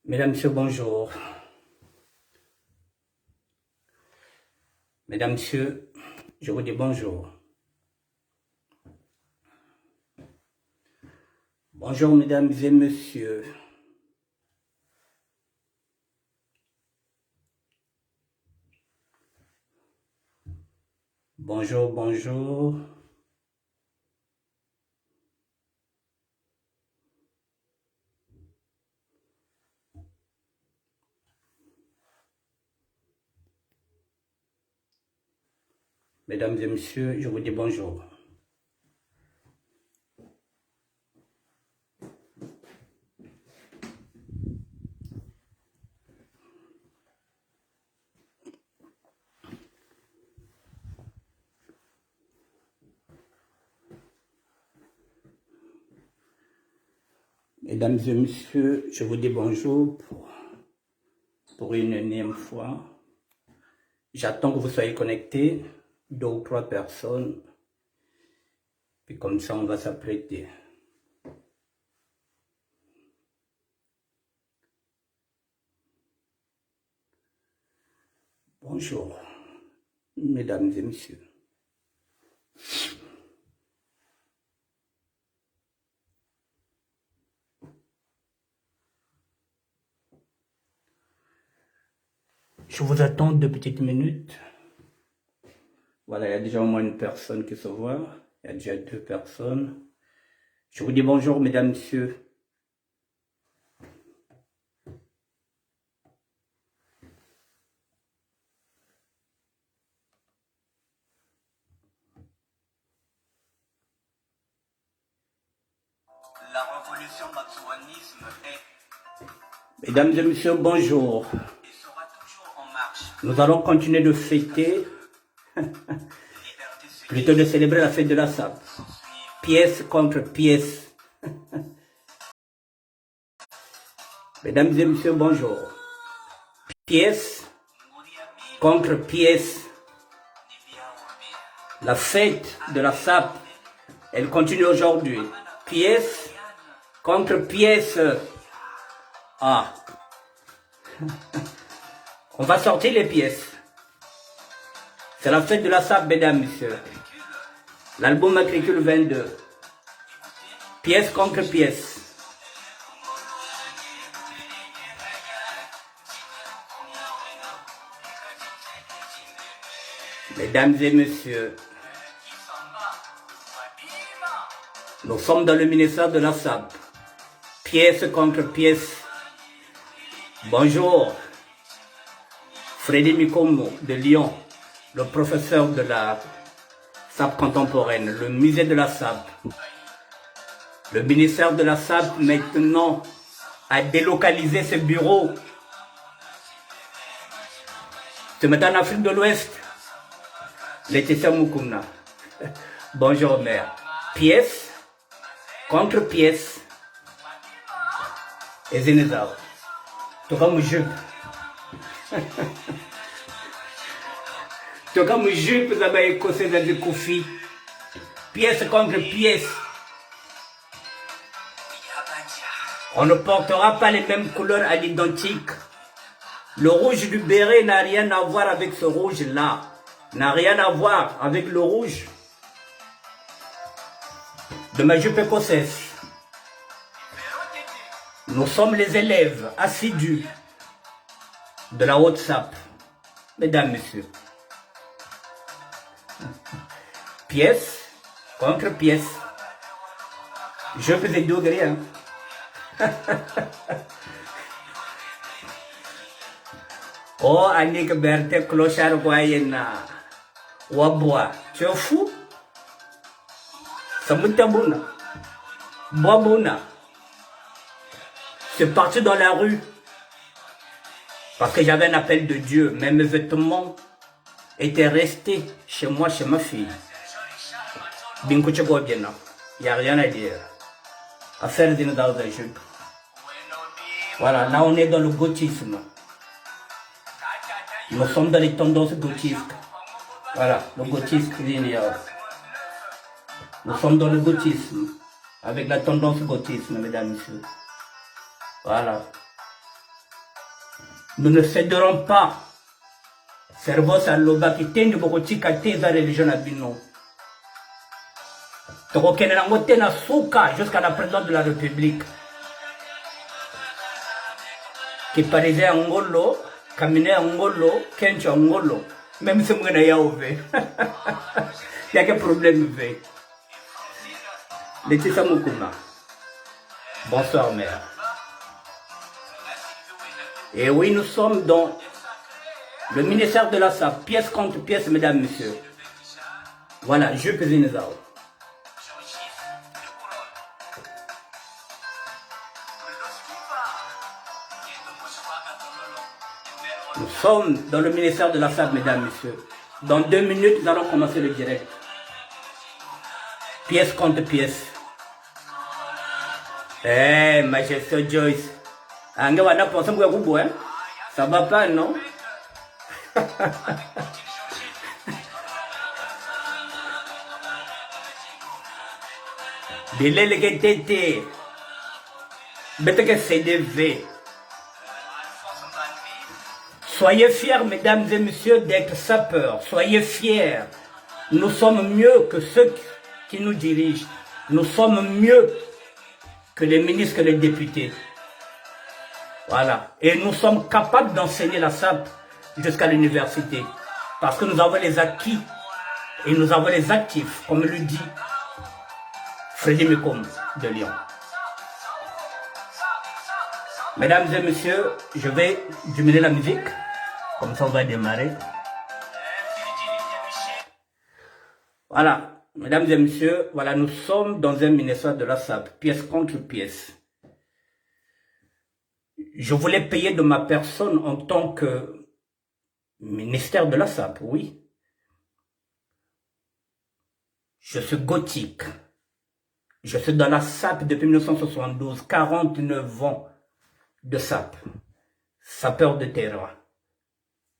Mesdames, Messieurs, bonjour. Mesdames, Messieurs, je vous dis bonjour. Bonjour, Mesdames et Messieurs. Bonjour, bonjour. Mesdames et Messieurs, je vous dis bonjour. Mesdames et Messieurs, je vous dis bonjour pour une énième fois. J'attends que vous soyez connectés, 2 ou 3 personnes. Puis comme ça, on va s'apprêter. Bonjour, Mesdames et Messieurs. Je vous attends 2 petites minutes. Voilà, il y a déjà au moins une personne qui se voit. Il y a déjà 2 personnes. Je vous dis bonjour, mesdames, messieurs. La révolution matsouanisme est Mesdames et messieurs, bonjour. et sera toujours en marche. Nous allons continuer de fêter, Liberté se plutôt de célébrer la fête de la SAP. suivre. Pièce contre pièce. Mesdames et messieurs, bonjour. Pièce Mouriabi contre pièce. Nibia Orbia. La fête de la SAP, elle continue aujourd'hui. Pièce contre pièce. Ah. On va sortir les pièces. C'est la fête de la SAP, mesdames, messieurs. L'album Matricule 22. Pièce contre pièce. Mesdames et messieurs, nous sommes dans le ministère de la SAP. Pièce contre pièce. Bonjour. Freddy Mikomo de Lyon, le professeur de la SAP contemporaine, le musée de la SAP. Le ministère de la SAP maintenant a délocalisé ses bureaux. Ce matin en Afrique de l'Ouest, Laetitia Mukuna. Bonjour mère. Pièce contre pièce. Et Zenezao. Toka mujupe. Toka mujupe zaba écossais za Kofi. Pièce contre pièce. On ne portera pas les mêmes couleurs à l'identique. Le rouge du béret n'a rien à voir avec ce rouge-là. N'a rien à voir avec le rouge de ma jupe écossaise. Nous sommes les élèves assidus de la haute SAP. Mesdames, messieurs. Pièce contre pièce. Je faisais deux gris, hein. Oh, Annick Berthe, clochard, Goyena. Wabwa. Tu es fou? Samutabuna. Boabuna. C'est parti dans la rue. Parce que j'avais un appel de Dieu. Mais mes vêtements étaient restés chez moi, chez ma fille. Binkuche Gobiena. Il n'y a rien à dire. Affaire d'une dans un jeu. Voilà, là on est dans le gothisme. Nous sommes dans les tendances gothistes. Voilà, le gothisme linéaire. Nous sommes dans le gothisme. Avec la tendance gothisme, mesdames et messieurs. Voilà. Nous ne céderons pas. Cerveau saloba qui tende beaucoup tika teza religion na bino. Toko kenenango tena souka jusqu'à la présidence de la République. Qui parisait Angolo, Kamine Angolo, Kencho Angolo. Même si moi n'ai ouvert. Il y a quel problème veut. Laetitia Mukuma. Bonsoir mère. Et oui, nous sommes dans le ministère de la SAP, pièce contre pièce, mesdames, messieurs. Voilà, je peux venir là. Nous sommes dans le ministère de la SAP, mesdames, messieurs. Dans 2 minutes, nous allons commencer le direct. Pièce contre pièce. Eh, Majesté Joyce. Ange wana pensé que vous hein? Ça va pas, non? Bilele que tété. Bête que CDV. Soyez fiers, mesdames et messieurs, d'être sapeurs. Soyez fiers. Nous sommes mieux que ceux qui nous dirigent. Nous sommes mieux que les ministres, que les députés. Voilà. Et nous sommes capables d'enseigner la SAP jusqu'à l'université. Parce que nous avons les acquis et nous avons les actifs, comme le dit Freddy Mekom de Lyon. Mesdames et messieurs, je vais diminuer la musique. Comme ça, on va démarrer. Voilà. Mesdames et messieurs, voilà, nous sommes dans un ministère de la SAP, pièce contre pièce. Je voulais payer de ma personne en tant que ministère de la SAP, oui. Je suis gothique. Je suis dans la SAP depuis 1972, 49 ans de SAP. Sapeur de terroir.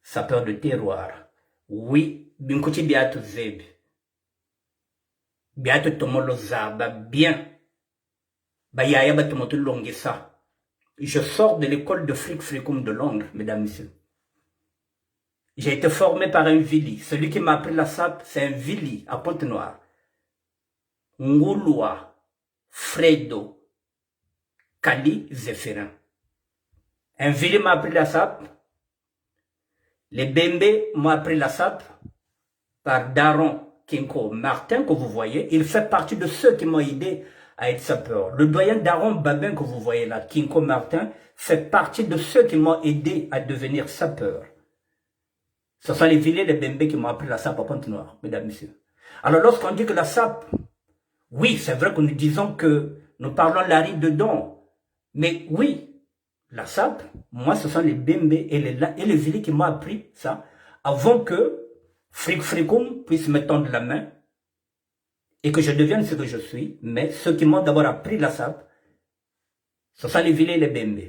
Sapeur de terroir. Oui, Binkouti Biatou Zeb. Biatou Tomolo Zaba, bien. Bayaya Batomoto Longisa. Je sors de l'école de Frick Frickum de Londres, mesdames et messieurs. J'ai été formé par un Vili. Celui qui m'a appris la SAP, c'est un Vili à Pointe-Noire. Ngouloua, Fredo, Kali, Zéphirin. Un Vili m'a appris la SAP. Les Bembe m'ont appris la SAP par Daron Kinko Martin, que vous voyez. Il fait partie de ceux qui m'ont aidé à être sapeur. Le doyen Daron Babin que vous voyez là, Kinko Martin, fait partie de ceux qui m'ont aidé à devenir sapeur. Ce sont les Villers, les Bembe qui m'ont appris la SAP à Pointe-Noire, mesdames et messieurs. Alors lorsqu'on dit que la SAP, oui, c'est vrai que nous disons que nous parlons l'ari dedans. Mais oui, la SAP, moi ce sont les Bembe et les Villers qui m'ont appris ça, avant que Frick Frickum puisse me tendre la main et que je devienne ce que je suis. Mais ceux qui m'ont d'abord appris la SAP, ce sont les Villers et les Bembe.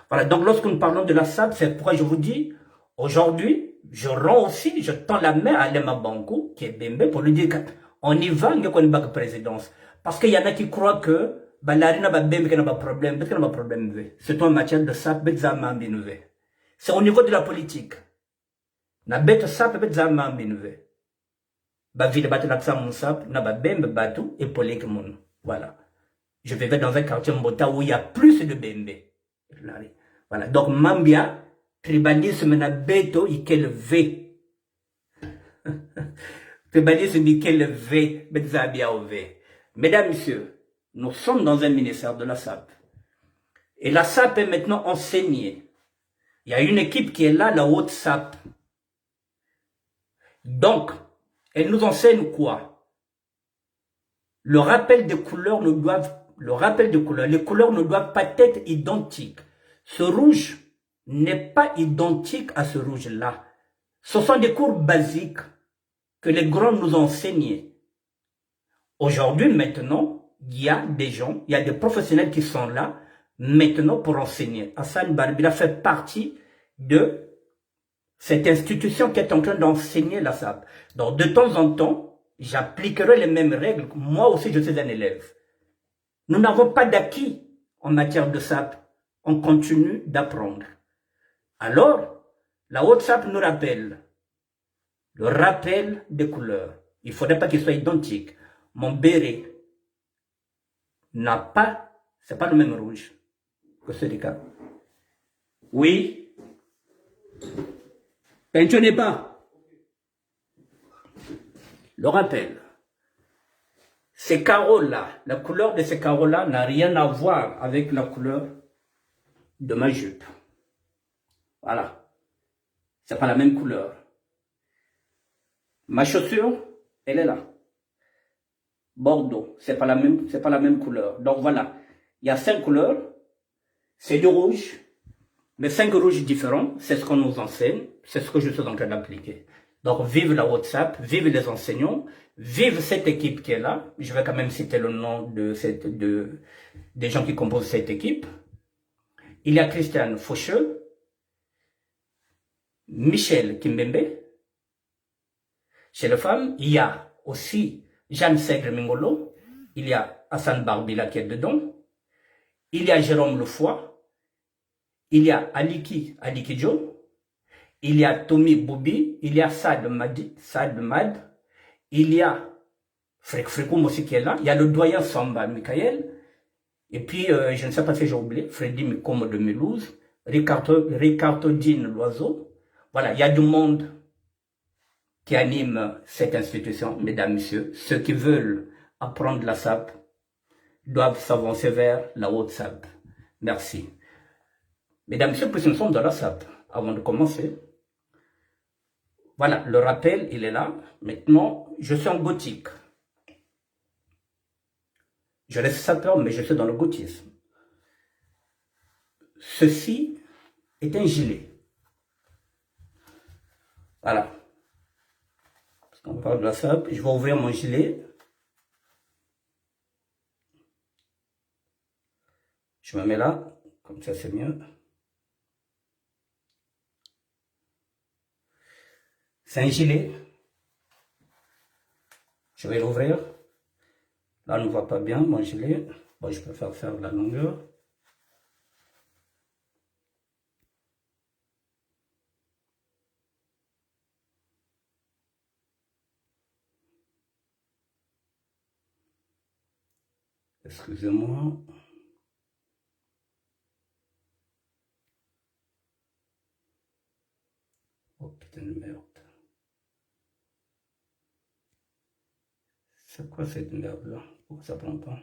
Voilà, donc lorsque nous parlons de la SAP, c'est pourquoi je vous dis, aujourd'hui, je rends aussi, je tends la main à Alema Bankou, qui est Bembe, pour lui dire qu'on y va, qu'on y va que présidence. Parce qu'il y en a qui croient que, n'a pas Bembe, n'a pas problème, peut-être qu'il n'a pas problème. C'est en matière de SAP, c'est au niveau de la politique. Na bête SAP, vide battre l'accent mon SAP, n'a pas Bembe batou, et polé que mon. Voilà. Je vivais dans un quartier Mbota où il y a plus de Bembe. Voilà. Donc, Mambia, tribalisme na beto, ikel V. Tribalisme ikel V, betzabia au V. Mesdames, messieurs, nous sommes dans un ministère de la SAP. Et la SAP est maintenant enseignée. Il y a une équipe qui est là, la haute SAP. Donc, elle nous enseigne quoi? Le rappel des couleurs ne doivent, les couleurs ne doivent pas être identiques. Ce rouge n'est pas identique à ce rouge-là. Ce sont des cours basiques que les grands nous ont enseignés. Aujourd'hui, maintenant, il y a des gens, il y a des professionnels qui sont là, maintenant pour enseigner. Hassan Barbila fait partie de cette institution qui est en train d'enseigner la SAP. Donc, de temps en temps, j'appliquerai les mêmes règles. Moi aussi, je suis un élève. Nous n'avons pas d'acquis en matière de SAP. On continue d'apprendre. Alors, la WhatsApp nous rappelle le rappel des couleurs. Il ne faudrait pas qu'ils soient identiques. Mon béret n'a pas, c'est pas le même rouge que celui-là. Oui. Peinturez pas. Le rappel. Ces carreaux-là, la couleur de ces carreaux-là n'a rien à voir avec la couleur de ma jupe. Voilà. C'est pas la même couleur. Ma chaussure, elle est là. Bordeaux, c'est pas la même couleur. Donc voilà. Il y a 5 couleurs. C'est du rouge. Mais 5 rouges différents. C'est ce qu'on nous enseigne. C'est ce que je suis en train d'appliquer. Donc vive la WhatsApp, vive les enseignants, vive cette équipe qui est là. Je vais quand même citer le nom des gens qui composent cette équipe. Il y a Christiane Faucheux, Michel Kimbembe. Chez les femmes, il y a aussi Jeanne Segre Mingolo. Il y a Hassan Barbila qui est dedans. Il y a Jérôme Lefoy. Il y a Aliki Joe. Il y a Tommy Boubi. Il y a Saad Mad. Il y a Frekoum aussi qui est là. Il y a le doyen Samba Michael. Et puis, je ne sais pas si j'ai oublié, Freddy Mikomo de Melouse. Ricardo Dine Loiseau. Voilà, il y a du monde qui anime cette institution, mesdames, messieurs. Ceux qui veulent apprendre la SAP doivent s'avancer vers la WhatsApp. Merci. Mesdames, messieurs, plus nous sommes dans la SAP. Avant de commencer, voilà, le rappel, il est là. Maintenant, je suis en gothique. Je reste sapeur, mais je suis dans le gothisme. Ceci est un gilet. Voilà. Parce qu'on parle de la SAP, je vais ouvrir mon gilet. Je me mets là, comme ça c'est mieux. C'est un gilet. Je vais l'ouvrir. Là, on ne voit pas bien mon gilet. Bon, je préfère faire la longueur. Excusez-moi. Oh putain de merde. C'est quoi cette merde là? Pourquoi ça prend pas?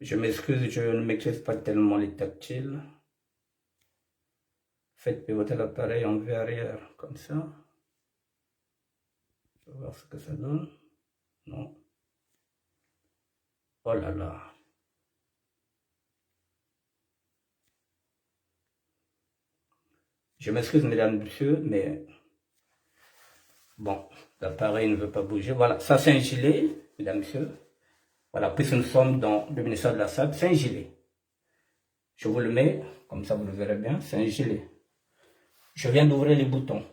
Je m'excuse, je ne maîtrise pas tellement les tactiles. Faites pivoter l'appareil en vue arrière, comme ça. Je vais voir ce que ça donne. Non. Oh là là. Je m'excuse, mesdames et messieurs, mais bon, l'appareil ne veut pas bouger. Voilà, ça c'est un gilet, mesdames et messieurs. Voilà, puisque nous sommes dans le ministère de la SAP, c'est un gilet. Je vous le mets, comme ça vous le verrez bien, c'est un gilet. Je viens d'ouvrir les boutons.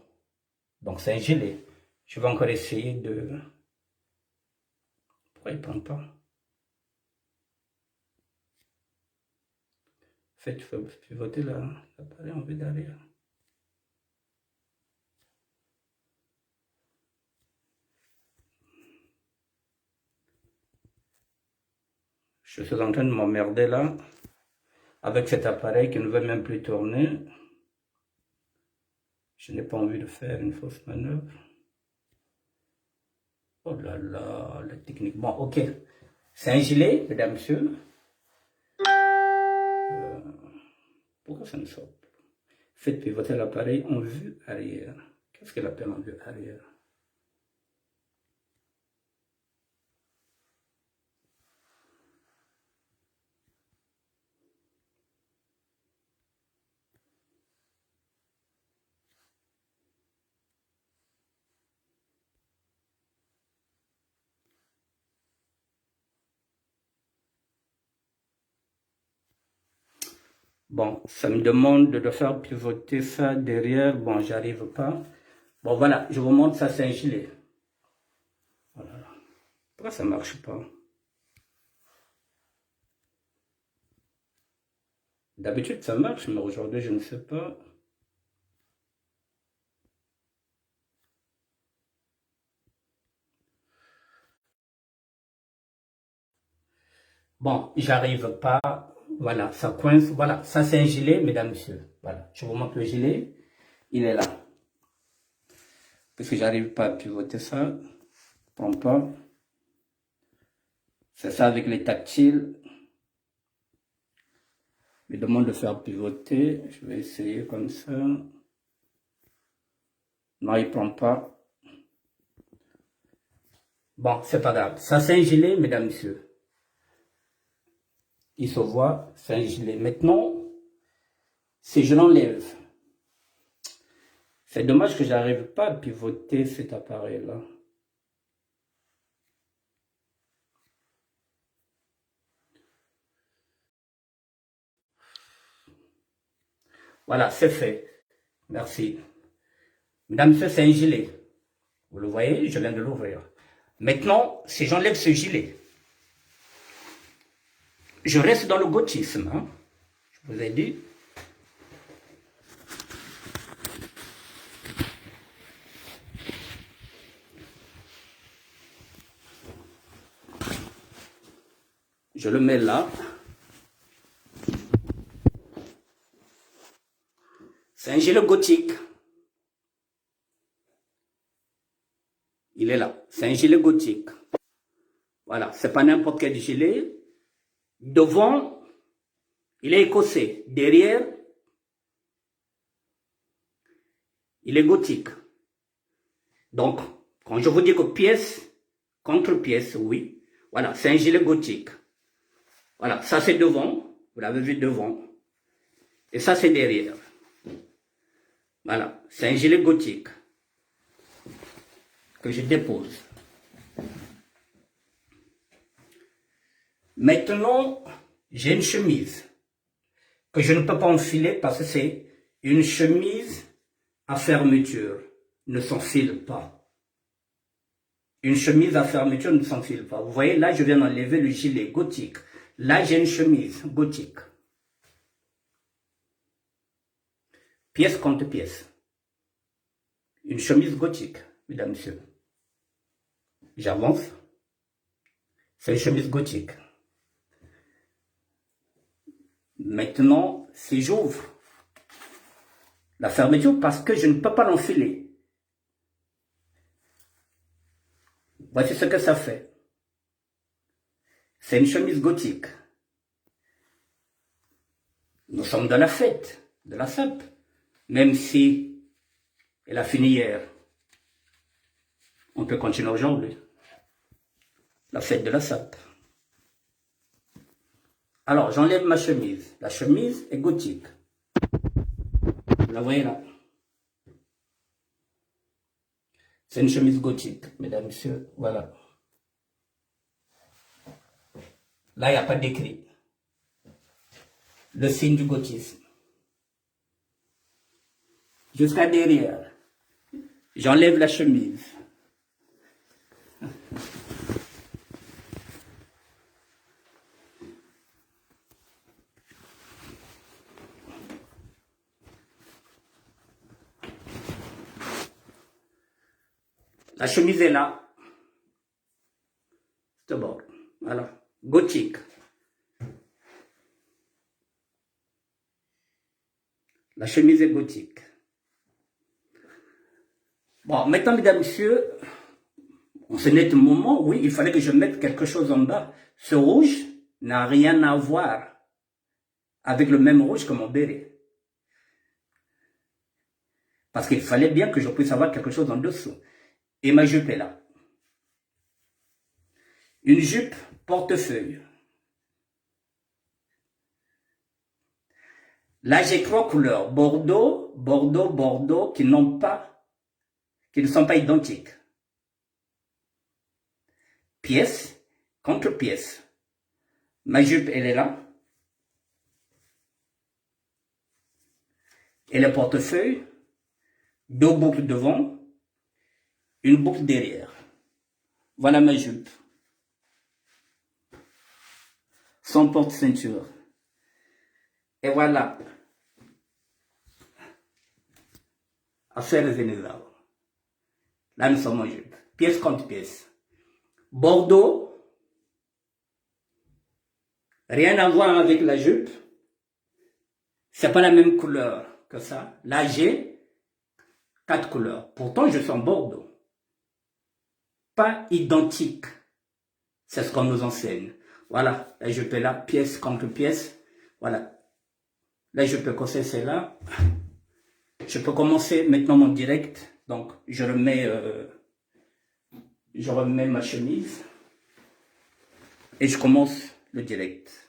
Donc c'est un gilet. Je vais encore essayer de... Pourquoi il ne prend pas? Faites pivoter l'appareil en vue d'arrière. Je suis en train de m'emmerder là, avec cet appareil qui ne veut même plus tourner. Je n'ai pas envie de faire une fausse manœuvre. Oh là là, la technique. Bon, ok. C'est un gilet, mesdames, messieurs. Pourquoi ça ne sort pas? Faites pivoter l'appareil en vue arrière. Qu'est-ce qu'elle appelle en vue arrière? Bon, ça me demande de faire pivoter ça derrière. Bon, j'arrive pas. Bon, voilà, je vous montre, ça c'est un gilet. Voilà. Pourquoi ça marche pas? D'habitude, ça marche, mais aujourd'hui, je ne sais pas. Bon, j'arrive pas. Voilà, ça coince. Voilà, ça c'est un gilet, mesdames, messieurs. Voilà, je vous montre le gilet. Il est là. Parce que j'arrive pas à pivoter ça. Prends pas. C'est ça avec les tactiles. Il me demande de faire pivoter. Je vais essayer comme ça. Non, il prend pas. Bon, c'est pas grave. Ça c'est un gilet, mesdames, messieurs. Il se voit, c'est un gilet. Maintenant, si je l'enlève, c'est dommage que j'arrive pas à pivoter cet appareil-là. Voilà, c'est fait. Merci. Mesdames, messieurs, c'est un gilet. Vous le voyez, je viens de l'ouvrir. Maintenant, si j'enlève ce gilet, je reste dans le gothisme. Hein? Je vous ai dit. Je le mets là. C'est un gilet gothique. Il est là. C'est un gilet gothique. Voilà, c'est pas n'importe quel gilet. Devant, il est écossais. Derrière, il est gothique. Donc, quand je vous dis que pièce contre pièce, oui. Voilà, c'est un gilet gothique. Voilà, ça c'est devant. Vous l'avez vu devant. Et ça c'est derrière. Voilà, c'est un gilet gothique que je dépose. Maintenant, j'ai une chemise que je ne peux pas enfiler parce que c'est une chemise à fermeture. Ne s'enfile pas. Une chemise à fermeture ne s'enfile pas. Vous voyez, là, je viens d'enlever le gilet gothique. Là, j'ai une chemise gothique. Pièce contre pièce. Une chemise gothique, mesdames, messieurs. J'avance. C'est une chemise gothique. Maintenant, si j'ouvre la fermeture, parce que je ne peux pas l'enfiler, voici ce que ça fait. C'est une chemise gothique. Nous sommes dans la fête de la SAP, même si elle a fini hier. On peut continuer aujourd'hui. La fête de la SAP. Alors, j'enlève ma chemise. La chemise est gothique. Vous la voyez là. C'est une chemise gothique, mesdames, messieurs. Voilà. Là, il n'y a pas d'écrit. Le signe du gothisme. Jusqu'à derrière. J'enlève la chemise. La chemise est là. C'est bon. Voilà. Gothique. La chemise est gothique. Bon, maintenant, mesdames, messieurs, en ce net moment, oui, il fallait que je mette quelque chose en bas. Ce rouge n'a rien à voir avec le même rouge que mon béret. Parce qu'il fallait bien que je puisse avoir quelque chose en dessous. Et ma jupe est là. Une jupe portefeuille. Là, j'ai 3 couleurs. Bordeaux, Bordeaux, Bordeaux, qui ne sont pas identiques. Pièce contre pièce. Ma jupe, elle est là. Et le portefeuille, 2 boucles devant, une boucle derrière. Voilà ma jupe. Sans porte-ceinture. Et voilà. Affaires Venezuela. Là, nous sommes en jupe. Pièce contre pièce. Bordeaux, rien à voir avec la jupe. C'est pas la même couleur que ça. Là, j'ai 4 couleurs. Pourtant, je suis en Bordeaux. Pas identique. C'est ce qu'on nous enseigne. Voilà. La jupe est là, pièce contre pièce. Voilà. Là, je peux casser celle-là. Je peux commencer maintenant mon direct. Donc, je remets ma chemise. Et je commence le direct.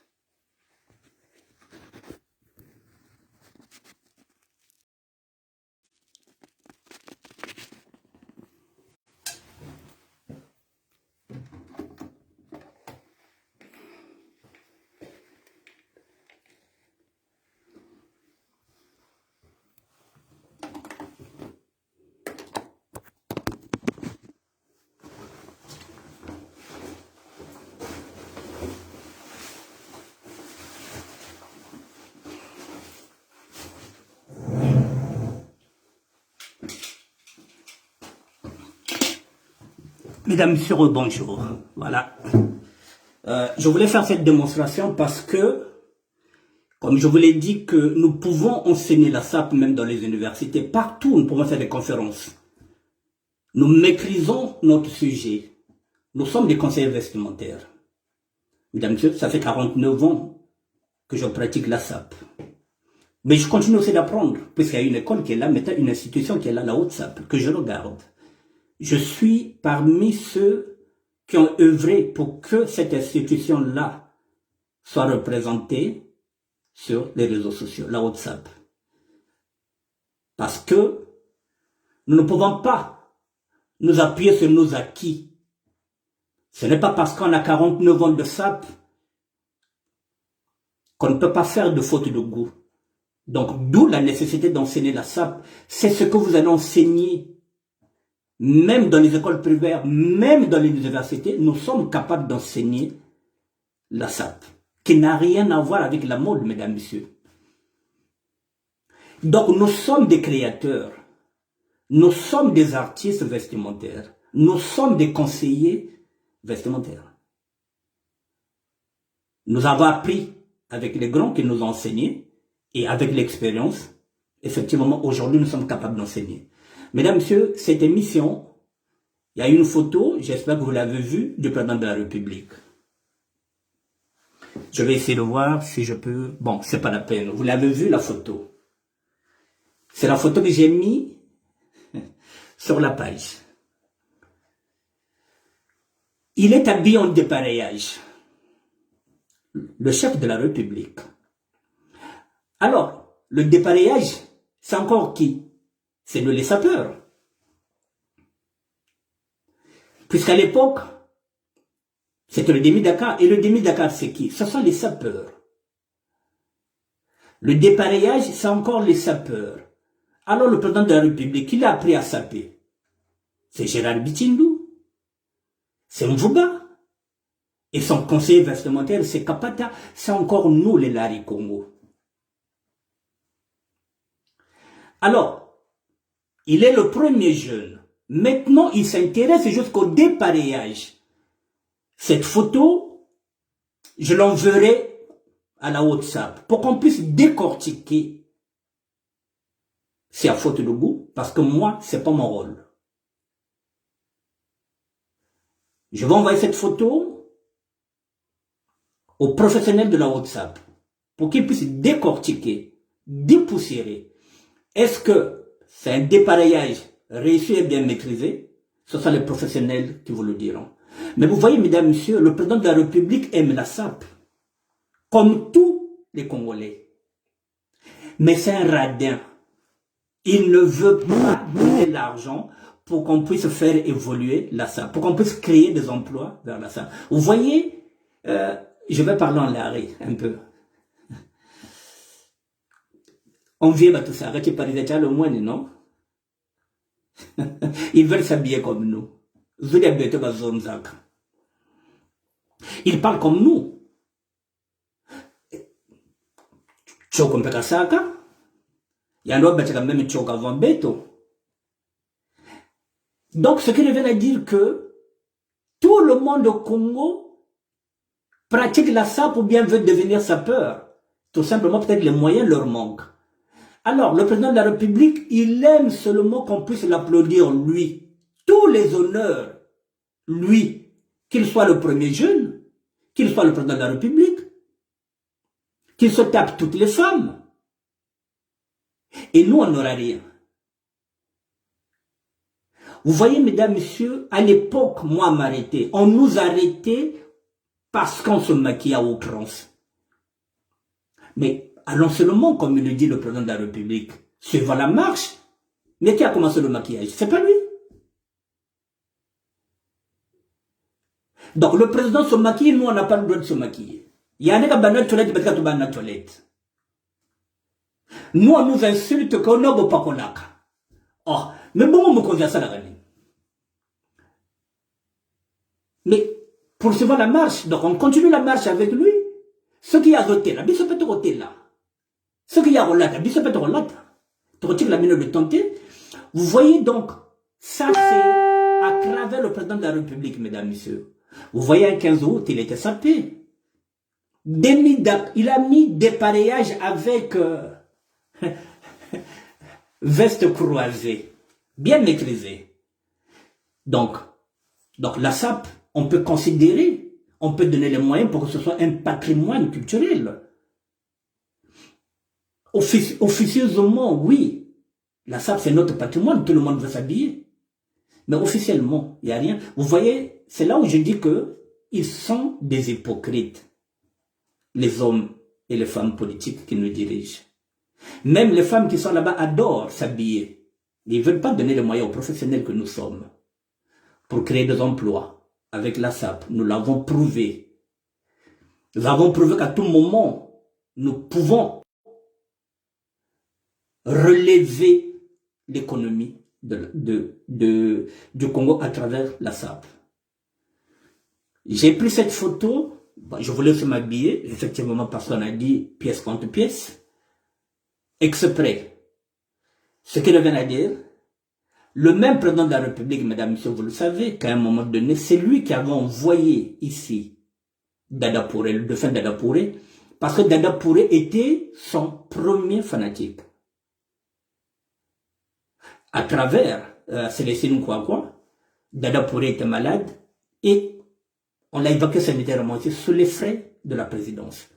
Mesdames, Messieurs, bonjour. Voilà. Je voulais faire cette démonstration parce que, comme je vous l'ai dit, que nous pouvons enseigner la SAP même dans les universités. Partout, nous pouvons faire des conférences. Nous maîtrisons notre sujet. Nous sommes des conseillers vestimentaires. Mesdames, Messieurs, ça fait 49 ans que je pratique la SAP. Mais je continue aussi d'apprendre, puisqu'il y a une école qui est là, maintenant une institution qui est là, la haute SAP, que je regarde. Je suis parmi ceux qui ont œuvré pour que cette institution-là soit représentée sur les réseaux sociaux, la WhatsApp. Parce que nous ne pouvons pas nous appuyer sur nos acquis. Ce n'est pas parce qu'on a 49 ans de SAP qu'on ne peut pas faire de faute de goût. Donc, d'où la nécessité d'enseigner la SAP. C'est ce que vous allez enseigner. Même dans les écoles privées, même dans les universités, nous sommes capables d'enseigner la SAP, qui n'a rien à voir avec la mode, mesdames, messieurs. Donc, nous sommes des créateurs, nous sommes des artistes vestimentaires, nous sommes des conseillers vestimentaires. Nous avons appris avec les grands qui nous ont enseigné, et avec l'expérience, effectivement, aujourd'hui, nous sommes capables d'enseigner. Mesdames, Messieurs, cette émission, il y a une photo, j'espère que vous l'avez vue, du président de la République. Je vais essayer de voir si je peux... Bon, c'est pas la peine. Vous l'avez vu, la photo. C'est la photo que j'ai mise sur la page. Il est habillé en dépareillage. Le chef de la République. Alors, le dépareillage, c'est encore qui? C'est les sapeurs. Puisqu'à l'époque, c'était le demi-Dakar. Et le demi-Dakar, c'est qui? Ce sont les sapeurs. Le dépareillage, c'est encore les sapeurs. Alors le président de la République, il a appris à saper. C'est Gérard Bichindou. C'est Mvuba. Et son conseiller vestimentaire, c'est Kapata. C'est encore nous, les Lari Congo. Alors, il est le premier jeune. Maintenant, il s'intéresse jusqu'au dépareillage. Cette photo, je l'enverrai à la WhatsApp pour qu'on puisse décortiquer. C'est à faute de goût, parce que moi, c'est pas mon rôle. Je vais envoyer cette photo aux professionnels de la WhatsApp pour qu'ils puissent décortiquer, dépoussiérer. Est-ce que c'est un dépareillage réussi et bien maîtrisé? Ce sont les professionnels qui vous le diront. Mais vous voyez, mesdames, messieurs, le président de la République aime la SAP, comme tous les Congolais. Mais c'est un radin. Il ne veut pas donner l'argent pour qu'on puisse faire évoluer la SAP, pour qu'on puisse créer des emplois vers la SAP. Vous voyez, je vais parler en l'arrêt un peu. On vient tout ça, le moins, non? Ils veulent s'habiller comme nous. Ils parlent comme nous. Choko mpekasaka. Yando bataka même choko avant beto. Donc, ce qui revient à dire que tout le monde au Congo pratique la SAP ou bien veut devenir sapeur. Tout simplement, peut-être les moyens leur manquent. Alors, le président de la République, il aime seulement qu'on puisse l'applaudir, lui. Tous les honneurs, lui. Qu'il soit le premier jeune, qu'il soit le président de la République, qu'il se tape toutes les femmes. Et nous, on n'aura rien. Vous voyez, mesdames, messieurs, à l'époque, moi, m'arrêter. On nous arrêtait parce qu'on se maquillait à outrance. Mais allons seulement, comme il le dit le président de la République, suivant la marche. Mais qui a commencé le maquillage? C'est pas lui. Donc le président se maquille, nous on n'a pas le droit de se maquiller. Il y a un gars qui toilette, parce qu'il y a une toilette. Nous on nous insulte qu'on n'a pas qu'on a. Oh, mais bon, on me convient ça la gagner. Mais poursuivons la marche, donc on continue la marche avec lui. Ce qui a voté là, ce peut être là. Ce qui a relâché, ce peut être là. Tu la mine de tenter. Vous voyez donc, ça c'est à travers le président de la République, mesdames, messieurs. Vous voyez, un 15 août, il était sapé. Il a mis des pareillages avec veste croisée, bien maîtrisée. Donc la SAP, on peut considérer, on peut donner les moyens pour que ce soit un patrimoine culturel. Officieusement, oui, la SAP c'est notre patrimoine, tout le monde veut s'habiller. Mais officiellement, il n'y a rien. Vous voyez, c'est là où je dis que ils sont des hypocrites, les hommes et les femmes politiques qui nous dirigent. Même les femmes qui sont là-bas adorent s'habiller. Ils ne veulent pas donner les moyens aux professionnels que nous sommes pour créer des emplois. Avec la SAP, nous l'avons prouvé. Nous avons prouvé qu'à tout moment, nous pouvons relever l'économie du Congo à travers la SAP. J'ai pris cette photo, je voulais se m'habiller, effectivement parce qu'on a dit pièce contre pièce, exprès. Ce qu'il vient à dire, le même président de la République, mesdames et messieurs, vous le savez, qu'à un moment donné, c'est lui qui avait envoyé ici Dada Touré, le défunt Dada Touré, parce que Dada Touré était son premier fanatique. À travers Célestine Kouakoua, Dada Touré était malade et on l'a évacué sanitairement aussi sous les frais de la présidence.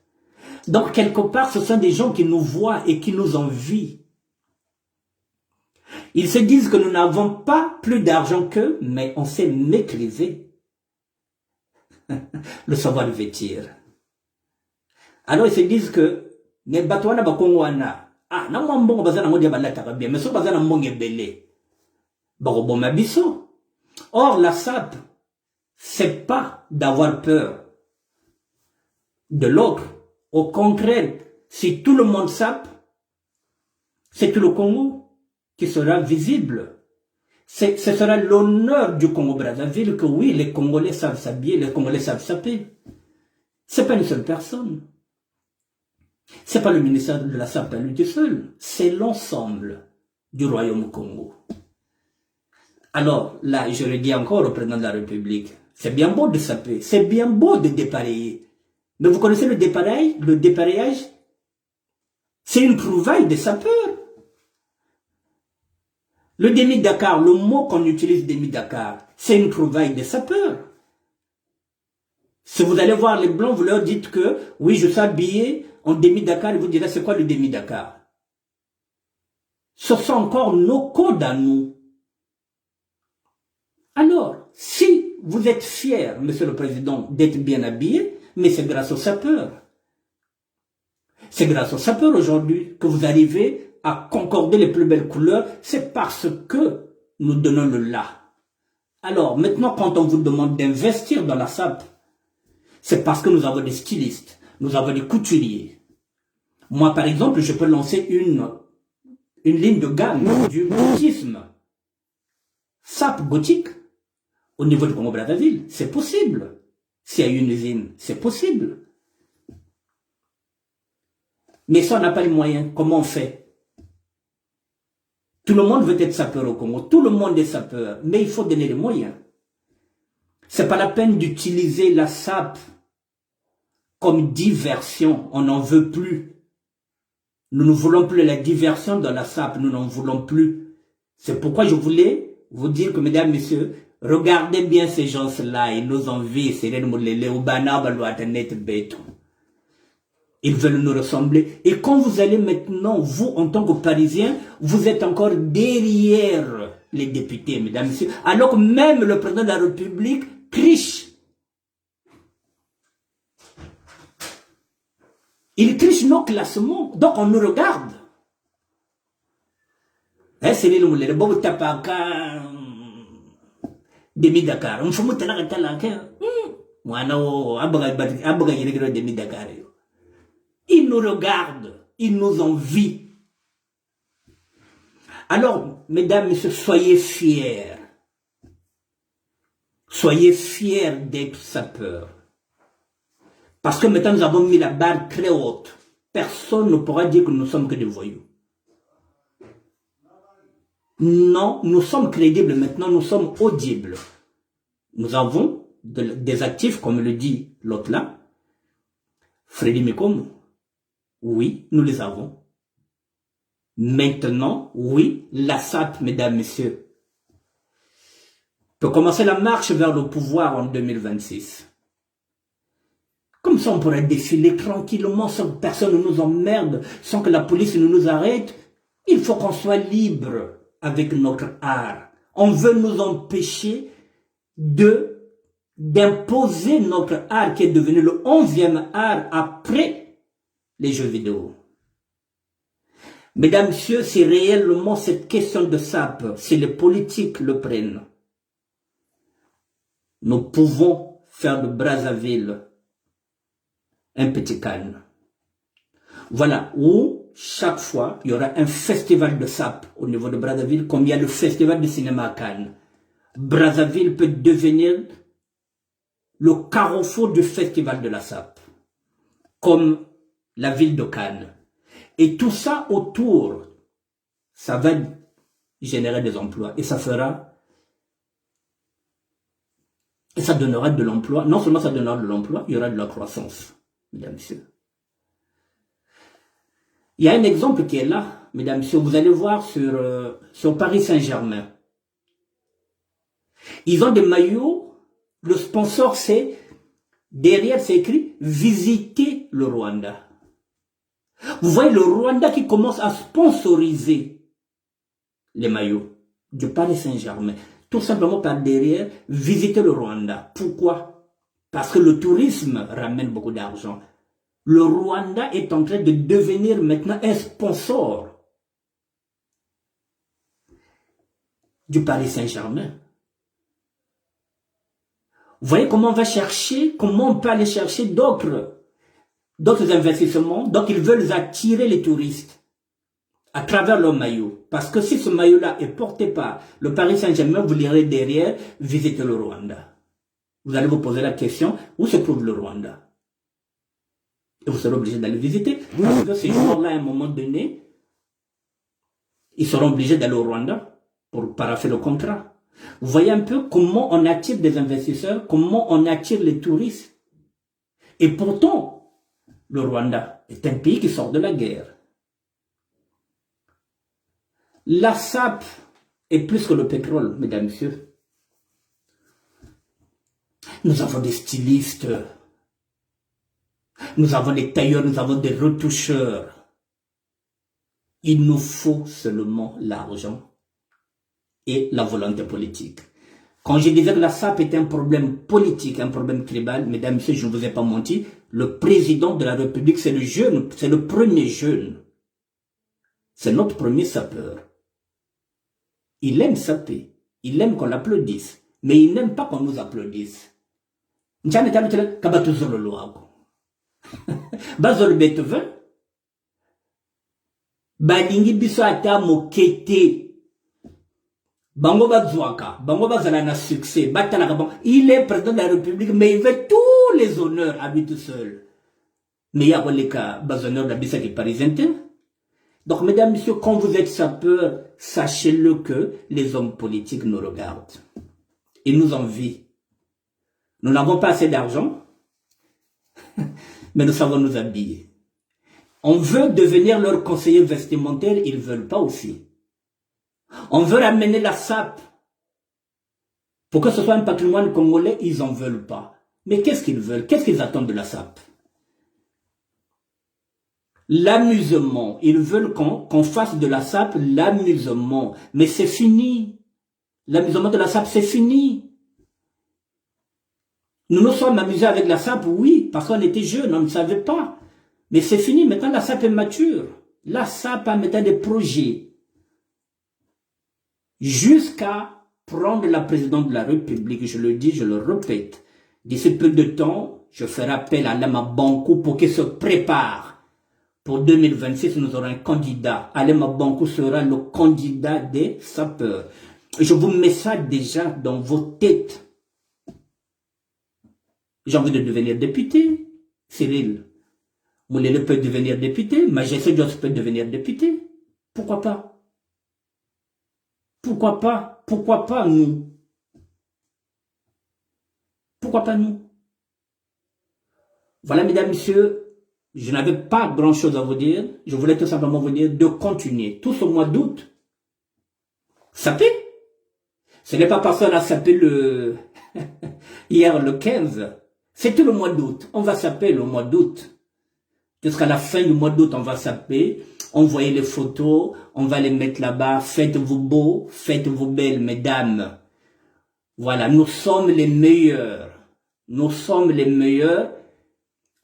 Donc, quelque part, ce sont des gens qui nous voient et qui nous envient. Ils se disent que nous n'avons pas plus d'argent qu'eux, mais on sait maîtriser le savoir vêtir. Alors, ils se disent que les batouana bakongwana, ah, na mwambongo bazana ngodia balata bien, mais so bazana mbonge belé. Barobo mabiso. Or, la SAP, c'est pas d'avoir peur de l'autre. Au contraire, si tout le monde sape, c'est tout le Congo qui sera visible. Ce sera l'honneur du Congo-Brazzaville que oui, les Congolais savent s'habiller, les Congolais savent saper. C'est pas une seule personne. C'est pas le ministère de la SAP à lui tout seul. C'est l'ensemble du Royaume Congo. Alors, là, je le dis encore au président de la République. C'est bien beau de saper, c'est bien beau de dépareiller. Mais vous connaissez le dépareillage? C'est une trouvaille des sapeurs. Le demi-Dakar, le mot qu'on utilise demi-Dakar, c'est une trouvaille des sapeurs. Si vous allez voir les Blancs, vous leur dites que, oui, je suis habillé en demi-Dakar, ils vous diront, c'est quoi le demi-Dakar? Ce sont encore nos codes à nous. Alors, si vous êtes fier, Monsieur le Président, d'être bien habillé, mais c'est grâce aux sapeurs. C'est grâce aux sapeurs aujourd'hui que vous arrivez à concorder les plus belles couleurs. C'est parce que nous donnons le là. Alors, maintenant, quand on vous demande d'investir dans la SAP, c'est parce que nous avons des stylistes, nous avons des couturiers. Moi, par exemple, je peux lancer une ligne de gamme du gothisme. SAP gothique au niveau du Congo-Brazzaville, c'est possible. S'il y a une usine, c'est possible. Mais ça, on n'a pas les moyens. Comment on fait? Tout le monde veut être sapeur au Congo. Tout le monde est sapeur. Mais il faut donner les moyens. C'est pas la peine d'utiliser la SAP comme diversion. On n'en veut plus. Nous ne voulons plus la diversion dans la SAP. Nous n'en voulons plus. C'est pourquoi je voulais vous dire que, mesdames, messieurs, regardez bien ces gens-là. Ils nous envient. Ils veulent nous ressembler. Et quand vous allez maintenant, vous, en tant que Parisiens, vous êtes encore derrière les députés, mesdames, messieurs. Alors que même le président de la République triche. Il triche nos classements. Donc on nous regarde. C'est lui le bon tapaka. Demi Dakar. On fait monter la talaka. Demi Dakar. Il nous regarde, il nous envie. Alors, mesdames, messieurs, soyez fiers. Soyez fiers d'être sapeurs. Parce que maintenant, nous avons mis la barre très haute. Personne ne pourra dire que nous sommes que des voyous. Non, nous sommes crédibles maintenant, nous sommes audibles. Nous avons des actifs, comme le dit l'autre là, Freddy Mekomo. Oui, nous les avons. Maintenant, oui, la SAP, mesdames, messieurs, peut commencer la marche vers le pouvoir en 2026. Comme ça, on pourrait défiler tranquillement sans que personne ne nous emmerde, sans que la police ne nous arrête. Il faut qu'on soit libre avec notre art. On veut nous empêcher d'imposer notre art qui est devenu le 11e art après les jeux vidéo. Mesdames, messieurs, c'est réellement cette question de SAP, si les politiques le prennent, nous pouvons faire de Brazzaville un petit Cannes. Voilà, où chaque fois, il y aura un festival de SAP au niveau de Brazzaville, comme il y a le festival de cinéma à Cannes. Brazzaville peut devenir le carrefour du festival de la SAP, comme la ville de Cannes. Et tout ça autour, ça va générer des emplois. Et ça fera, et ça donnera de l'emploi. Non seulement ça donnera de l'emploi, il y aura de la croissance, mesdames, messieurs. Il y a un exemple qui est là, mesdames, messieurs. Vous allez voir sur Paris Saint-Germain. Ils ont des maillots. Le sponsor, c'est, derrière, c'est écrit « Visitez le Rwanda ». Vous voyez le Rwanda qui commence à sponsoriser les maillots du Paris Saint-Germain. Tout simplement par derrière, visiter le Rwanda. Pourquoi? Parce que le tourisme ramène beaucoup d'argent. Le Rwanda est en train de devenir maintenant un sponsor du Paris Saint-Germain. Vous voyez comment on va chercher, comment on peut aller chercher d'autres investissements. Donc ils veulent attirer les touristes à travers leur maillot. Parce que si ce maillot-là est porté par le Paris Saint-Germain, vous lirez derrière, visitez le Rwanda. Vous allez vous poser la question, où se trouve le Rwanda? Et vous serez obligé d'aller visiter. Parce que ces joueurs-là, à un moment donné, ils seront obligés d'aller au Rwanda pour paraffer le contrat. Vous voyez un peu comment on attire des investisseurs, comment on attire les touristes. Et pourtant, le Rwanda est un pays qui sort de la guerre. La SAP est plus que le pétrole, mesdames, messieurs. Nous avons des stylistes, nous avons des tailleurs, nous avons des retoucheurs. Il nous faut seulement l'argent et la volonté politique. Quand je disais que la SAP est un problème politique, un problème tribal, mesdames, messieurs, je ne vous ai pas menti, le président de la République, c'est le jeune, c'est le premier jeune. C'est notre premier sapeur. Il aime saper, il aime qu'on l'applaudisse, mais il n'aime pas qu'on nous applaudisse. Bazol Beethoven, balingi biso ata mokete. Bango bazwaka, bango bazala na succès, batalaka bon. Il est président de la République, mais il veut tous les honneurs à lui tout seul. Mais il y a les cas, bazonneur de la Bissau qui est parisien. Donc, mesdames, messieurs, quand vous êtes sapeurs, sachez-le que les hommes politiques nous regardent. Ils nous envient. Nous n'avons pas assez d'argent, mais nous savons nous habiller. On veut devenir leur conseiller vestimentaire, ils ne veulent pas aussi. On veut ramener la SAP. Pour que ce soit un patrimoine congolais, ils n'en veulent pas. Mais qu'est-ce qu'ils veulent? Qu'est-ce qu'ils attendent de la SAP? L'amusement. Ils veulent qu'on fasse de la SAP l'amusement. Mais c'est fini. L'amusement de la SAP, c'est fini. Nous nous sommes amusés avec la SAP, oui, parce qu'on était jeunes, on ne savait pas. Mais c'est fini, maintenant la SAP est mature. La SAP a maintenant des projets. Jusqu'à prendre la présidente de la République, je le dis, je le répète. D'ici peu de temps, je ferai appel à Alema Bankou pour qu'il se prépare. Pour 2026, nous aurons un candidat. Alema Bankou sera le candidat des sapeurs. Je vous mets ça déjà dans vos têtes. J'ai envie de devenir député. Cyril Moulele peut devenir député. Majesté Joss peut devenir député. Pourquoi pas? Pourquoi pas? Pourquoi pas nous? Pourquoi pas nous? Voilà, mesdames, messieurs, je n'avais pas grand-chose à vous dire. Je voulais tout simplement vous dire de continuer. Tout ce mois d'août, saper. Ce n'est pas parce qu'on a sapé hier le 15. C'est tout le mois d'août. On va saper le mois d'août. Jusqu'à la fin du mois d'août, on va saper. Envoyez les photos. On va les mettre là-bas. Faites-vous beaux. Faites-vous belles, mesdames. Voilà, nous sommes les meilleurs. Nous sommes les meilleurs.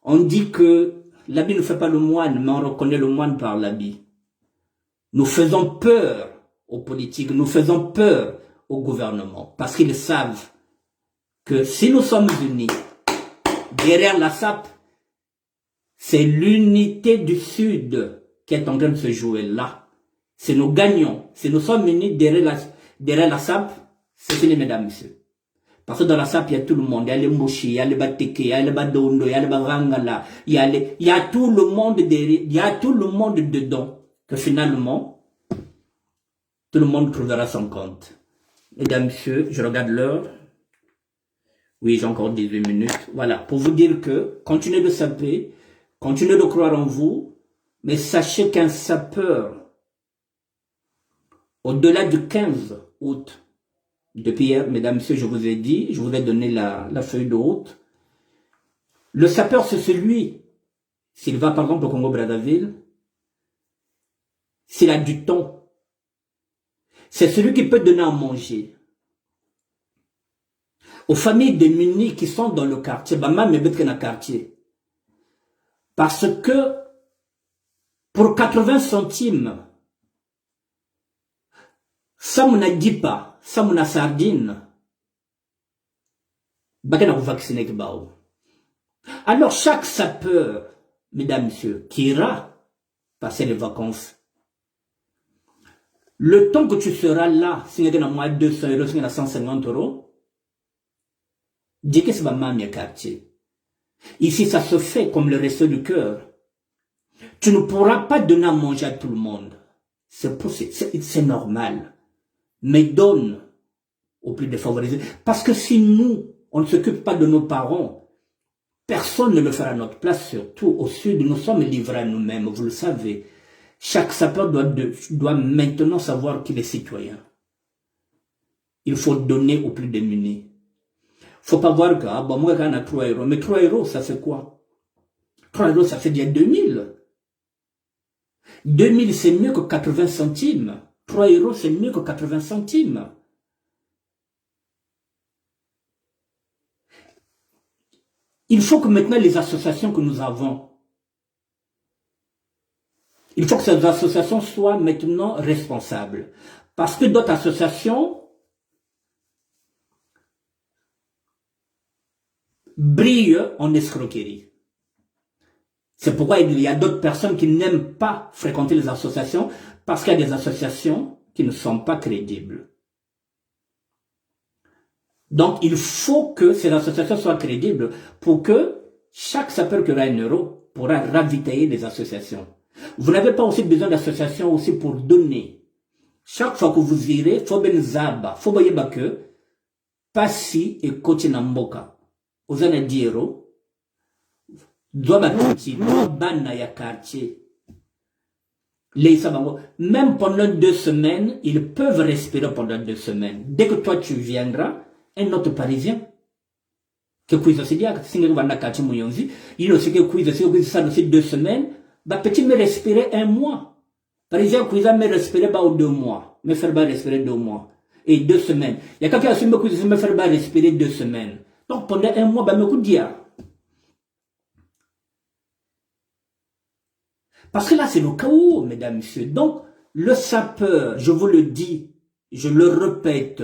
On dit que l'habit ne fait pas le moine, mais on reconnaît le moine par l'habit. Nous faisons peur aux politiques. Nous faisons peur au gouvernement. Parce qu'ils savent que si nous sommes unis, derrière la SAP, c'est l'unité du Sud qui est en train de se jouer là. C'est nous gagnons. Si nous sommes unis derrière la SAP, c'est fini, mesdames, messieurs. Parce que dans la SAP, il y a tout le monde. Il y a les Mouchi, il y a les Bateke, il y a les Badondo, il y a les Barangala. Il y a tout le monde derrière, il y a tout le monde dedans. Que finalement, tout le monde trouvera son compte. Mesdames, messieurs, je regarde l'heure. Oui, j'ai encore 18 minutes. Voilà, pour vous dire que continuez de saper, continuez de croire en vous, mais sachez qu'un sapeur, au-delà du 15 août, depuis hier, mesdames, messieurs, je vous ai dit, je vous ai donné la feuille de route. Le sapeur, c'est celui, s'il va par exemple au Congo-Brazzaville, s'il a du temps, c'est celui qui peut donner à manger aux familles démunies qui sont dans le quartier, quartier. Parce que pour 80 centimes, ça ne dit pas, ça ne sardine, vacciner. Alors chaque sapeur, mesdames, messieurs, qui ira passer les vacances, le temps que tu seras là, si tu as moins 200 euros, si tu as 150 euros, dis que c'est pas mal, mes quartiers. Ici, ça se fait comme le resto du cœur. Tu ne pourras pas donner à manger à tout le monde. C'est normal. Mais donne aux plus défavorisés. Parce que si nous, on ne s'occupe pas de nos parents, personne ne le fera à notre place, surtout au sud. Nous sommes livrés à nous-mêmes, vous le savez. Chaque sapeur doit maintenant savoir qu'il est citoyen. Il faut donner aux plus démunis. Faut pas voir que, ah bon, moi, quand on a 3 euros. Mais 3 euros, ça fait quoi? 3 euros, ça fait déjà 2000. 2000, c'est mieux que 80 centimes. 3 euros, c'est mieux que 80 centimes. Il faut que maintenant les associations que nous avons, il faut que ces associations soient maintenant responsables. Parce que d'autres associations brillent en escroquerie. C'est pourquoi il y a d'autres personnes qui n'aiment pas fréquenter les associations, parce qu'il y a des associations qui ne sont pas crédibles. Donc, il faut que ces associations soient crédibles pour que chaque sapeur qui aura 1 euro pourra ravitailler les associations. Vous n'avez pas aussi besoin d'associations aussi pour donner. Chaque fois que vous irez, faut ben zaba, faut boyeba que Passi et Kochi Namboka. Ozana diero, doba kiti, bana ya quartier. Même pendant 2 semaines, ils peuvent respirer pendant 2 semaines. Dès que toi tu viendras, un autre Parisien, que Kouiza se dit, il ne sait que Kouiza ça aussi 2 semaines, bah petit me respirer 1 mois. Parisien Kouiza me respirer 2 mois, me faire respirer 2 mois. Et 2 semaines. Il y a quelqu'un qui assume que Kouiza me faire respirer 2 semaines. Donc pendant 1 mois, bah me coup dire. Parce que là, c'est le chaos, mesdames, messieurs. Donc, le sapeur, je vous le dis, je le répète,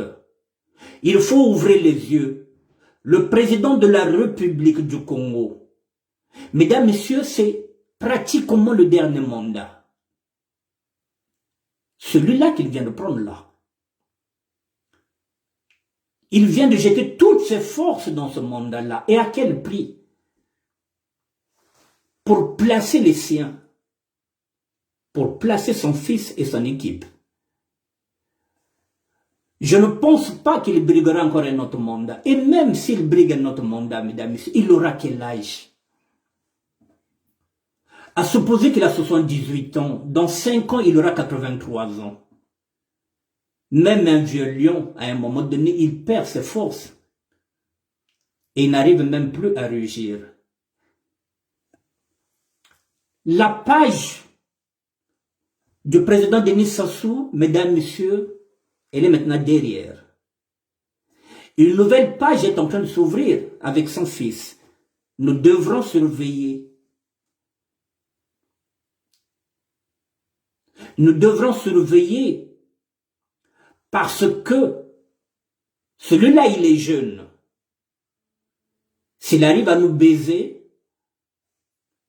il faut ouvrir les yeux. Le président de la République du Congo, mesdames, messieurs, c'est pratiquement le dernier mandat. Celui-là qu'il vient de prendre là. Il vient de jeter toutes ses forces dans ce mandat-là. Et à quel prix? Pour placer les siens. Pour placer son fils et son équipe. Je ne pense pas qu'il briguera encore un autre mandat. Et même s'il brigue un autre mandat, mesdames et messieurs, il aura quel âge? À supposer qu'il a 78 ans, dans 5 ans, il aura 83 ans. Même un vieux lion, à un moment donné, il perd ses forces. Et il n'arrive même plus à rugir. La page du président Denis Sassou, mesdames, messieurs, elle est maintenant derrière. Une nouvelle page est en train de s'ouvrir avec son fils. Nous devrons surveiller. Nous devrons surveiller parce que celui-là, il est jeune. S'il arrive à nous baiser,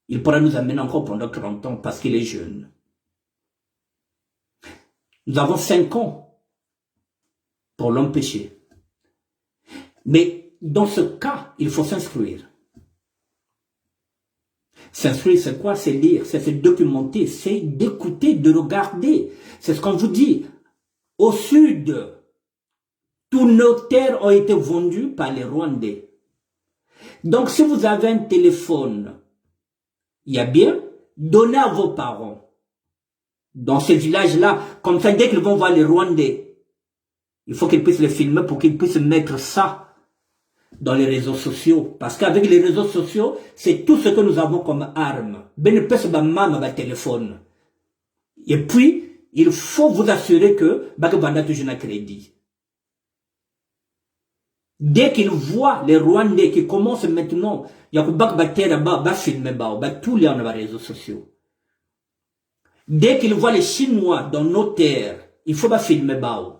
il pourra nous amener encore pendant 30 ans parce qu'il est jeune. Nous avons 5 ans pour l'empêcher. Mais dans ce cas, il faut s'instruire. S'instruire, c'est quoi? C'est lire, c'est se documenter, c'est d'écouter, de regarder. C'est ce qu'on vous dit. Au sud, tous nos terres ont été vendues par les Rwandais. Donc, si vous avez un téléphone, il y a bien, donnez à vos parents. Dans ces villages-là, comme ça, dès qu'ils vont voir les Rwandais, il faut qu'ils puissent les filmer pour qu'ils puissent mettre ça dans les réseaux sociaux. Parce qu'avec les réseaux sociaux, c'est tout ce que nous avons comme arme. Ben pèse ba mama ba téléphone. Et puis, il faut vous assurer que Bakabanda toujours un crédit. Dès qu'ils voient les Rwandais qui commencent maintenant, il y a ba filmer ba tous les réseaux sociaux. Dès qu'ils voient les Chinois dans nos terres, il faut pas filmer bao.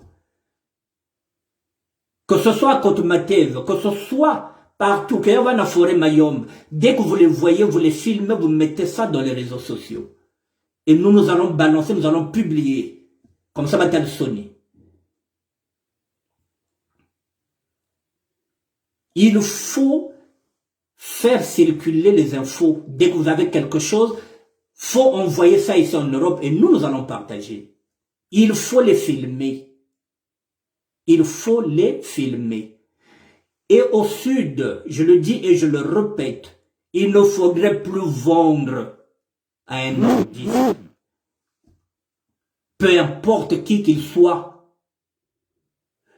Que ce soit à Côte-Matève, que ce soit partout, qu'il y ait dans la forêt Mayombe, dès que vous les voyez, vous les filmez, vous mettez ça dans les réseaux sociaux. Et nous allons balancer, nous allons publier. Comme ça, va être sonné. Il faut faire circuler les infos. Dès que vous avez quelque chose, faut envoyer ça ici en Europe et nous allons partager. Il faut les filmer. Il faut les filmer. Et au sud, je le dis et je le répète, il ne faudrait plus vendre à un nordiste. Peu importe qui qu'il soit.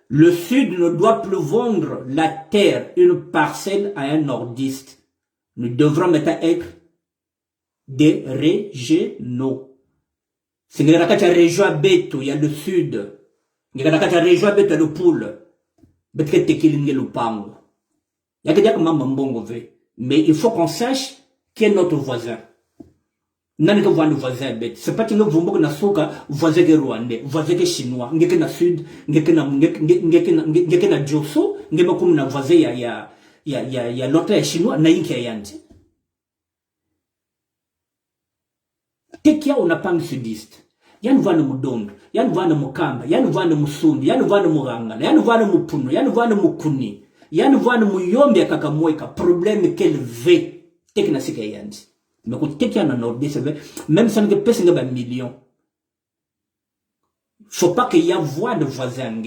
Le sud ne doit plus vendre la terre, une parcelle à un nordiste. Nous devrons maintenant être des régionaux. C'est que la région à Beto, il y a le sud. Il y a la région à Beto, il y a le poule. Mais il faut qu'on sache qui est notre voisin. Nani que voit nos voisins bête. C'est pas que nous voulons na soka voisin que rwandais, voisin que chinois, ngeke na sud, ngeke na joso, ngema comme na voisin ya l'autre chinois na inki yandi. Tekia on a pas sudiste. Yan vana mudondo, yan vana mukamba, yan vana musundi, yan vana muranga, yan vana mupuno, yan vana mukuni, yan vana muyombe akakamweka problème qu'elle veut tekna sika yandi. Mais quand tu es en ordre, c'est vrai, même si on peut payer un million, faut pas qu'il y ait voix de voisin.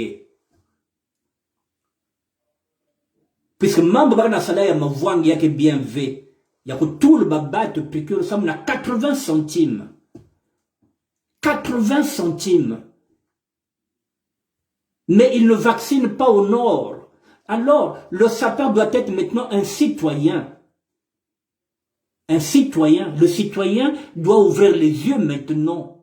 Puisque membre de la salaire, ma voix, il y a que bien vu. Il y a que tout le baba te piqûre, ça me 80 centimes. 80 centimes. Mais il ne vaccine pas au nord. Alors, le sapeur doit être maintenant un citoyen. Un citoyen. Le citoyen doit ouvrir les yeux maintenant.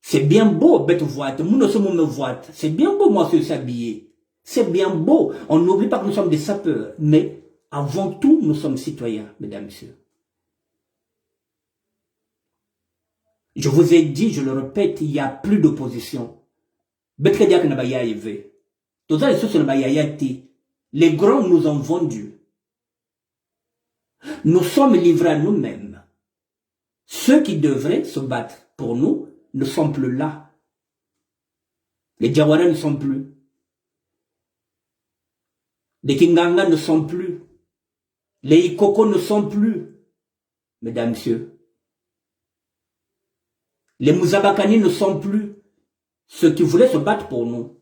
C'est bien beau, bête voite. Nous sommes me voite. C'est bien beau, moi, se s'habiller. C'est bien beau. On n'oublie pas que nous sommes des sapeurs. Mais, avant tout, nous sommes citoyens, mesdames et messieurs. Je vous ai dit, je le répète, il n'y a plus d'opposition. Les grands nous ont vendus. Nous sommes livrés à nous-mêmes. Ceux qui devraient se battre pour nous ne sont plus là. Les Diawara ne sont plus. Les Kinganga ne sont plus. Les Ikoko ne sont plus. Mesdames, messieurs. Les Mouzabakani ne sont plus. Ceux qui voulaient se battre pour nous.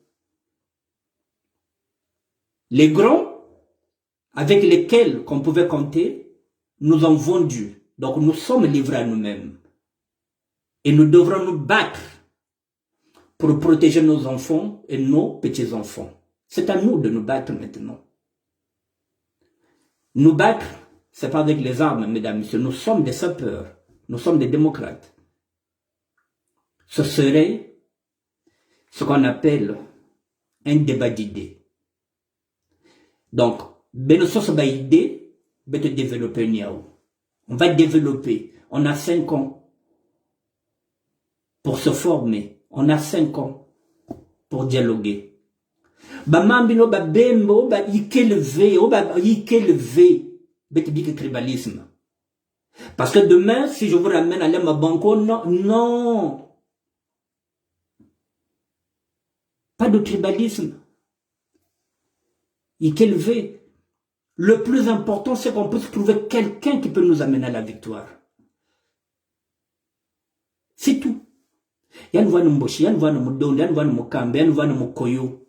Les grands, avec lesquels qu'on pouvait compter, nous ont vendus. Donc nous sommes livrés à nous-mêmes. Et nous devrons nous battre pour protéger nos enfants et nos petits-enfants. C'est à nous de nous battre maintenant. Nous battre, c'est pas avec les armes, mesdames et messieurs. Nous sommes des sapeurs. Nous sommes des démocrates. Ce serait ce qu'on appelle un débat d'idées. Donc, idée, développer. On va développer. On a 5 ans pour se former. On a 5 ans pour dialoguer. Bamambino ba bembo ba ikelevé, tribalisme. Parce que demain, si je vous ramène à l'Ema Banco, non. Pas de tribalisme. Ikelevé. Le plus important, c'est qu'on puisse trouver quelqu'un qui peut nous amener à la victoire. C'est tout. Yann voit nous Mboshi, Yann voit nous Moudon, Yann voit nous Mokambe, Yann voit nous Mokoyo.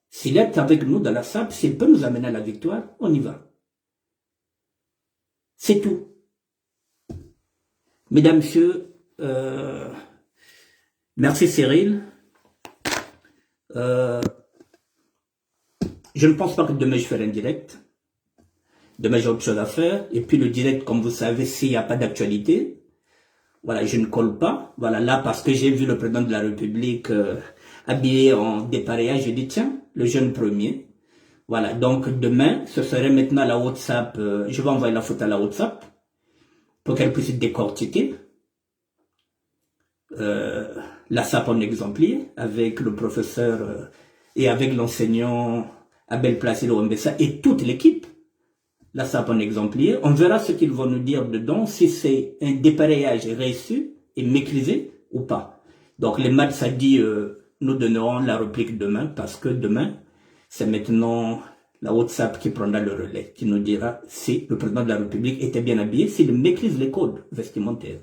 S'il est avec nous dans la SAP, s'il peut nous amener à la victoire, on y va. C'est tout. Mesdames, messieurs, merci Cyril. Je ne pense pas que demain je ferai un direct. Demain j'ai autre chose à faire. Et puis le direct, comme vous savez, s'il n'y a pas d'actualité, voilà, je ne colle pas. Voilà, là, parce que j'ai vu le président de la République habillé en dépareillage, j'ai dit, tiens, le jeune premier. Voilà, donc demain, ce serait maintenant la WhatsApp. Je vais envoyer la photo à la WhatsApp pour qu'elle puisse décortiquer la SAP en exemplaire avec le professeur et avec l'enseignant Abel Placide Ouambessa et toute l'équipe. La SAP en exemplaire. On verra ce qu'ils vont nous dire dedans, si c'est un dépareillage réussi et maîtrisé ou pas. Donc les maths, ça dit, nous donnerons la réplique demain, parce que demain, c'est maintenant la WhatsApp qui prendra le relais, qui nous dira si le président de la République était bien habillé, s'il maîtrise les codes vestimentaires,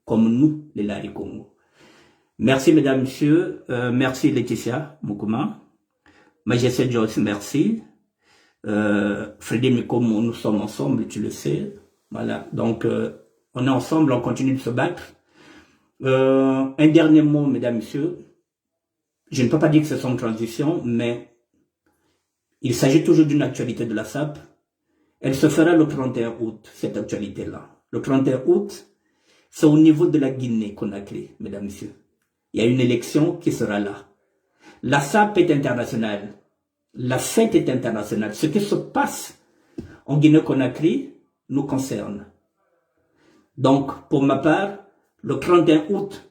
comme nous, les Lari Congo. Merci mesdames, messieurs, merci Laetitia Moukouma, Majesté Joyce, merci. Frédéric Mikomo, nous sommes ensemble, tu le sais. Voilà, donc on est ensemble, on continue de se battre. Un dernier mot, mesdames, messieurs. Je ne peux pas dire que c'est sans transition, mais il s'agit toujours d'une actualité de la SAP. Elle se fera le 31 août, cette actualité-là. Le 31 août, c'est au niveau de la Guinée-Conakry, mesdames, messieurs. Il y a une élection qui sera là. La SAP est internationale. La fête est internationale. Ce qui se passe en Guinée-Conakry nous concerne. Donc, pour ma part, le 31 août,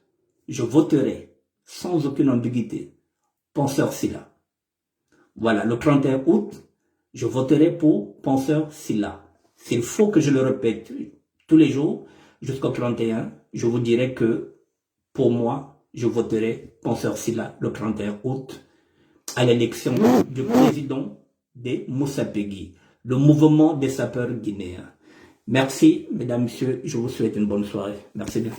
je voterai sans aucune ambiguïté. Penseur Silla. Voilà, le 31 août, je voterai pour Penseur Silla. S'il faut que je le répète tous les jours, jusqu'au 31, je vous dirai que, pour moi, je voterai Penseur Silla le 31 août à l'élection du président des Moussa Pegui, le mouvement des sapeurs guinéens. Merci, mesdames, messieurs. Je vous souhaite une bonne soirée. Merci bien.